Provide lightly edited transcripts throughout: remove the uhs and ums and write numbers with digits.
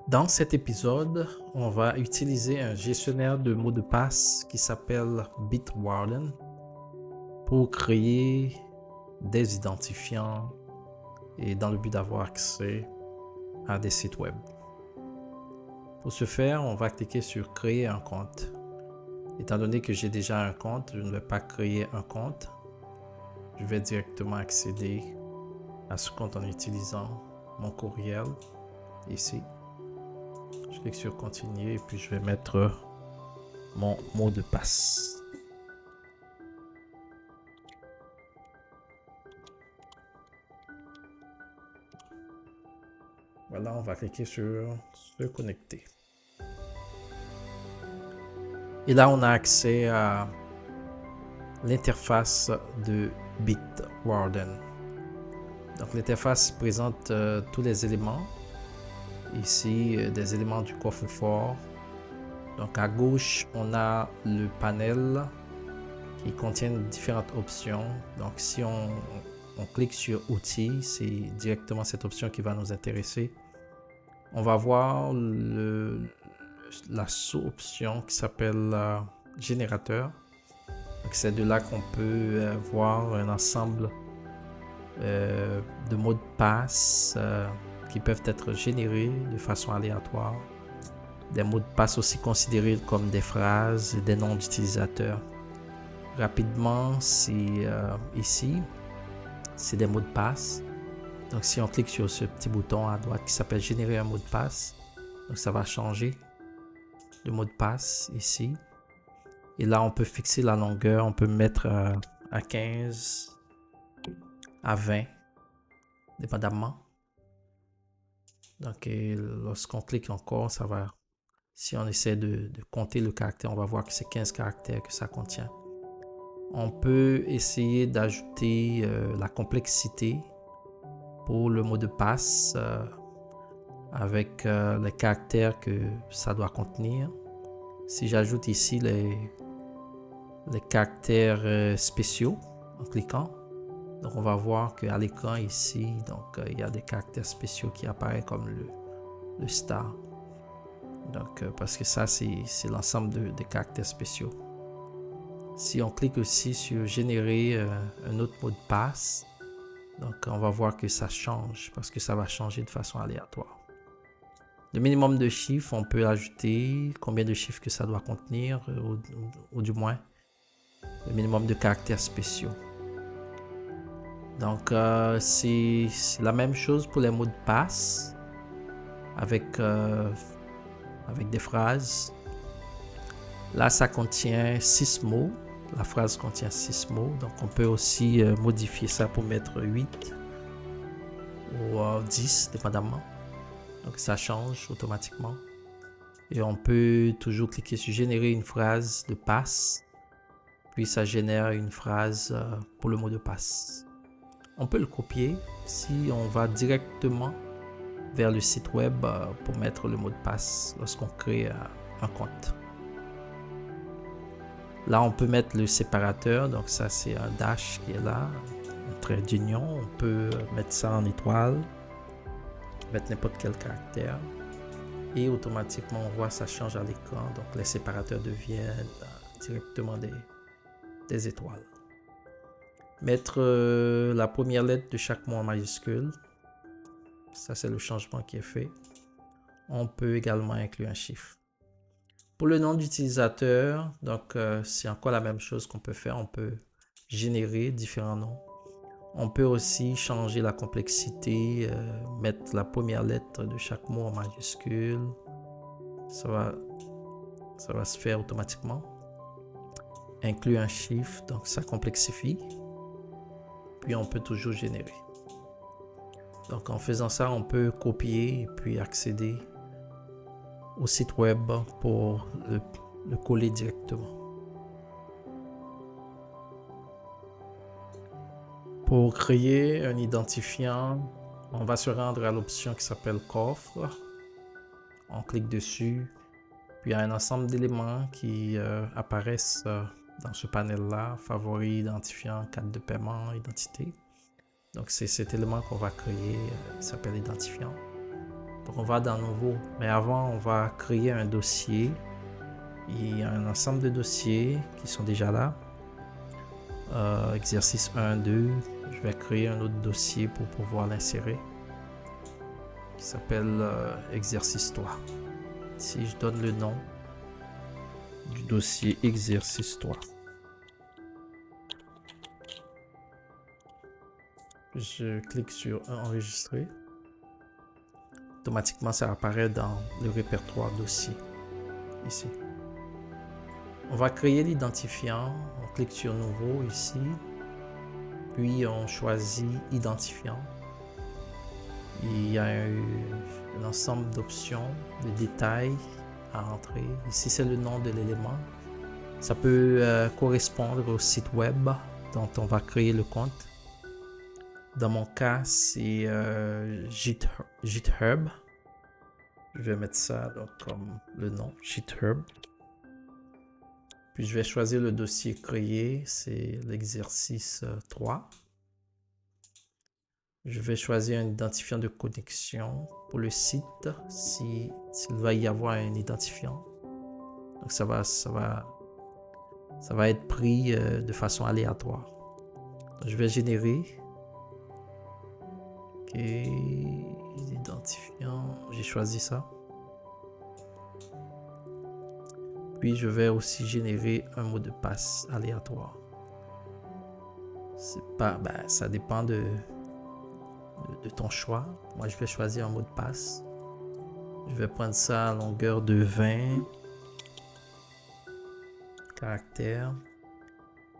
Dans cet épisode, on va utiliser un gestionnaire de mots de passe qui s'appelle Bitwarden pour créer des identifiants et dans le but d'avoir accès à des sites web. Pour ce faire, on va cliquer sur créer un compte. Étant donné que j'ai déjà un compte, je ne vais pas créer un compte. Je vais directement accéder à ce compte en utilisant mon courriel ici. Je clique sur continuer et puis je vais mettre mon mot de passe. Voilà, on va cliquer sur se connecter. Et là, on a accès à l'interface de Bitwarden. Donc, l'interface présente tous les éléments. Ici, des éléments du coffre-fort. Donc, à gauche, on a le panel qui contient différentes options. Donc, si on clique sur outils, c'est directement cette option qui va nous intéresser. On va voir la sous-option qui s'appelle générateur. C'est de là qu'on peut voir un ensemble de mots de passe qui peuvent être générés de façon aléatoire. Des mots de passe aussi considérés comme des phrases et des noms d'utilisateurs. Rapidement, ici, c'est des mots de passe. Donc si on clique sur ce petit bouton à droite qui s'appelle générer un mot de passe, donc ça va changer le mot de passe ici. Et là, on peut fixer la longueur, on peut mettre à 15, à 20, dépendamment. Donc lorsqu'on clique encore, ça va, si on essaie de compter le caractère, on va voir que c'est 15 caractères que ça contient. On peut essayer d'ajouter la complexité pour le mot de passe avec les caractères que ça doit contenir. Si j'ajoute ici les caractères spéciaux en cliquant, donc on va voir qu'à l'écran ici, donc il y a des caractères spéciaux qui apparaissent comme le star. Donc parce que ça c'est l'ensemble des caractères spéciaux. Si on clique aussi sur générer un autre mot de passe, donc on va voir que ça change parce que ça va changer de façon aléatoire. Le minimum de chiffres, on peut ajouter combien de chiffres que ça doit contenir, ou du moins le minimum de caractères spéciaux. Donc c'est la même chose pour les mots de passe avec des phrases. Là, ça contient 6 mots. La phrase contient 6 mots. Donc on peut aussi modifier ça pour mettre 8 ou 10, dépendamment. Donc ça change automatiquement. Et on peut toujours cliquer sur générer une phrase de passe. Puis ça génère une phrase pour le mot de passe. On peut le copier si on va directement vers le site web pour mettre le mot de passe lorsqu'on crée un compte. Là, on peut mettre le séparateur. Donc ça, c'est un dash qui est là, un trait d'union. On peut mettre ça en étoile, mettre n'importe quel caractère. Et automatiquement, on voit ça change à l'écran. Donc les séparateurs deviennent directement des étoiles. Mettre la première lettre de chaque mot en majuscule. Ça, c'est le changement qui est fait. On peut également inclure un chiffre. Pour le nom d'utilisateur, donc c'est encore la même chose qu'on peut faire. On peut générer différents noms. On peut aussi changer la complexité, mettre la première lettre de chaque mot en majuscule. Ça va se faire automatiquement. Inclure un chiffre, donc ça complexifie. Puis on peut toujours générer. Donc en faisant ça, on peut copier et puis accéder au site web pour le coller directement. Pour créer un identifiant, on va se rendre à l'option qui s'appelle coffre. On clique dessus, puis il y a un ensemble d'éléments qui apparaissent dans ce panel-là, favoris, identifiant, carte de paiement, identité. Donc c'est cet élément qu'on va créer, qui s'appelle identifiant. Donc on va dans Nouveau. Mais avant, on va créer un dossier. Il y a un ensemble de dossiers qui sont déjà là. Exercice 1, 2. Je vais créer un autre dossier pour pouvoir l'insérer. Qui s'appelle exercice 3. Si je donne le nom du dossier exercice 3. Je clique sur enregistrer. Automatiquement, ça apparaît dans le répertoire dossier. Ici. On va créer l'identifiant. On clique sur nouveau ici. Puis on choisit identifiant. Il y a un ensemble d'options, de détails à entrer. Ici, c'est le nom de l'élément. Ça peut correspondre au site web dont on va créer le compte. Dans mon cas, c'est GitHub. Je vais mettre ça donc, comme le nom, GitHub. Puis je vais choisir le dossier créé, c'est l'exercice 3. Je vais choisir un identifiant de connexion pour le site, s'il va y avoir un identifiant. Donc ça va être pris de façon aléatoire. Donc, je vais générer. Ok, identifiant, j'ai choisi ça. Puis je vais aussi générer un mot de passe aléatoire. Ça dépend de ton choix. Moi, je vais choisir un mot de passe. Je vais prendre ça à longueur de 20 caractères.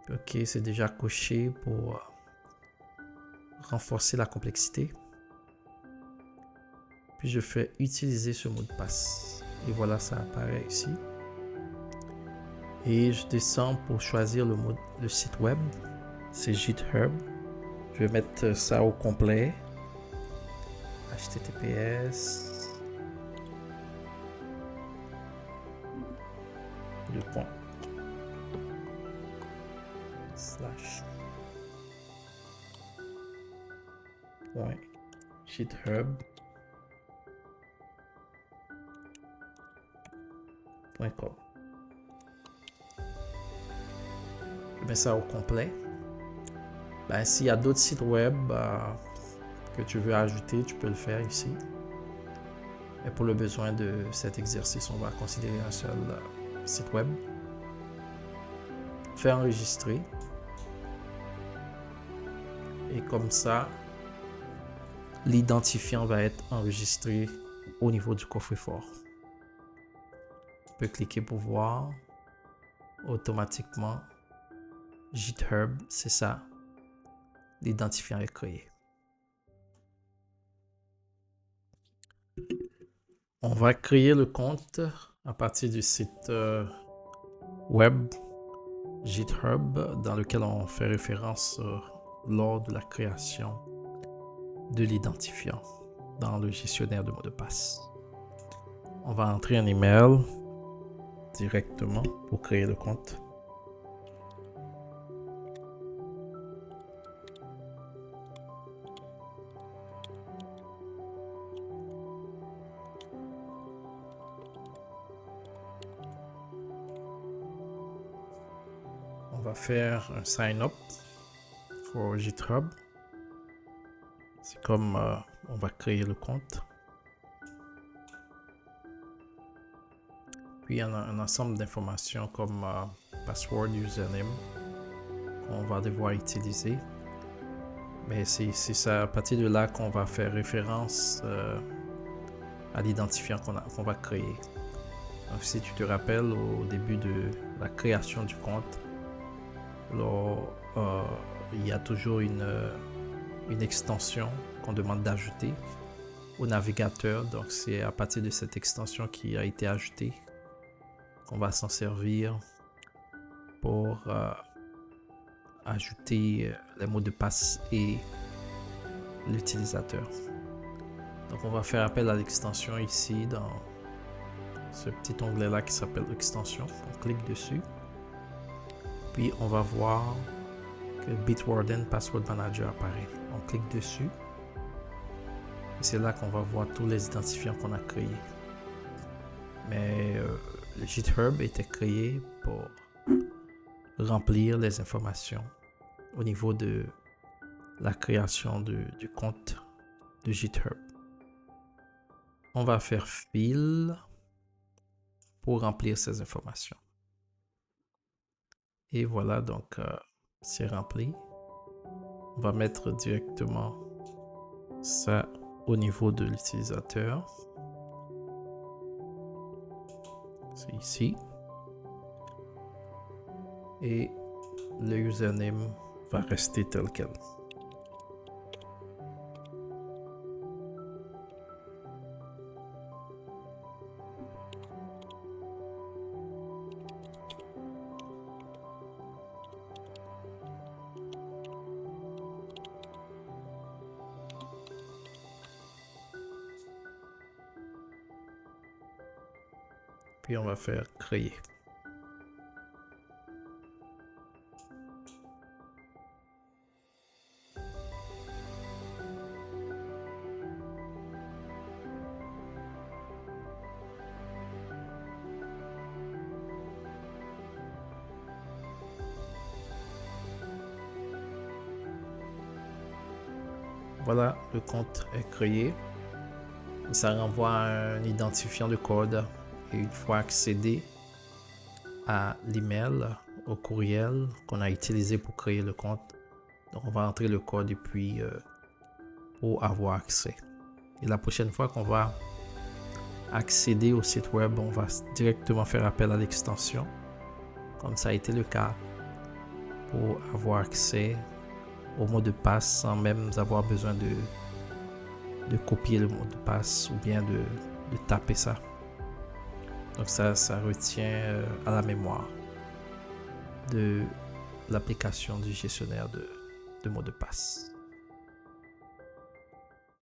Ok, c'est déjà coché pour renforcer la complexité. Puis je fais utiliser ce mot de passe. Et voilà, ça apparaît ici. Et je descends pour choisir le site web. C'est GitHub. Je vais mettre ça au complet. HTTPS. .github.com. Je mets ça au complet. S'il y a d'autres sites web que tu veux ajouter, tu peux le faire ici. Mais pour le besoin de cet exercice, on va considérer un seul site web. Faire enregistrer. Et comme ça, l'identifiant va être enregistré au niveau du coffre-fort. On peut cliquer pour voir. Automatiquement, GitHub, c'est ça. L'identifiant est créé. On va créer le compte à partir du site web GitHub dans lequel on fait référence lors de la création de l'identifiant dans le gestionnaire de mots de passe. On va entrer un email directement pour créer le compte. On va faire un sign up pour GitHub. C'est comme on va créer le compte. Puis il y a un ensemble d'informations comme password, username qu'on va devoir utiliser. Mais c'est ça, à partir de là qu'on va faire référence à l'identifiant qu'on va créer. Donc si tu te rappelles au début de la création du compte, il y a toujours une extension qu'on demande d'ajouter au navigateur. Donc c'est à partir de cette extension qui a été ajoutée qu'on va s'en servir pour ajouter les mots de passe et l'utilisateur. Donc on va faire appel à l'extension ici dans ce petit onglet là qui s'appelle extension. On clique dessus. Puis on va voir que Bitwarden Password Manager apparaît. On clique dessus. Et c'est là qu'on va voir tous les identifiants qu'on a créés. Mais le GitHub était créé pour remplir les informations au niveau de la création du compte de GitHub. On va faire fill pour remplir ces informations. Et voilà, donc c'est rempli. On va mettre directement ça au niveau de l'utilisateur. C'est ici. Et le username va rester tel quel. Puis on va faire créer. Voilà, le compte est créé. Ça renvoie à un identifiant de code. Et une fois accédé à l'email, au courriel qu'on a utilisé pour créer le compte, donc on va entrer le code et puis pour avoir accès. Et la prochaine fois qu'on va accéder au site web, on va directement faire appel à l'extension, comme ça a été le cas, pour avoir accès au mot de passe sans même avoir besoin de copier le mot de passe ou bien de taper ça. Donc ça retient à la mémoire de l'application du gestionnaire de mots de passe.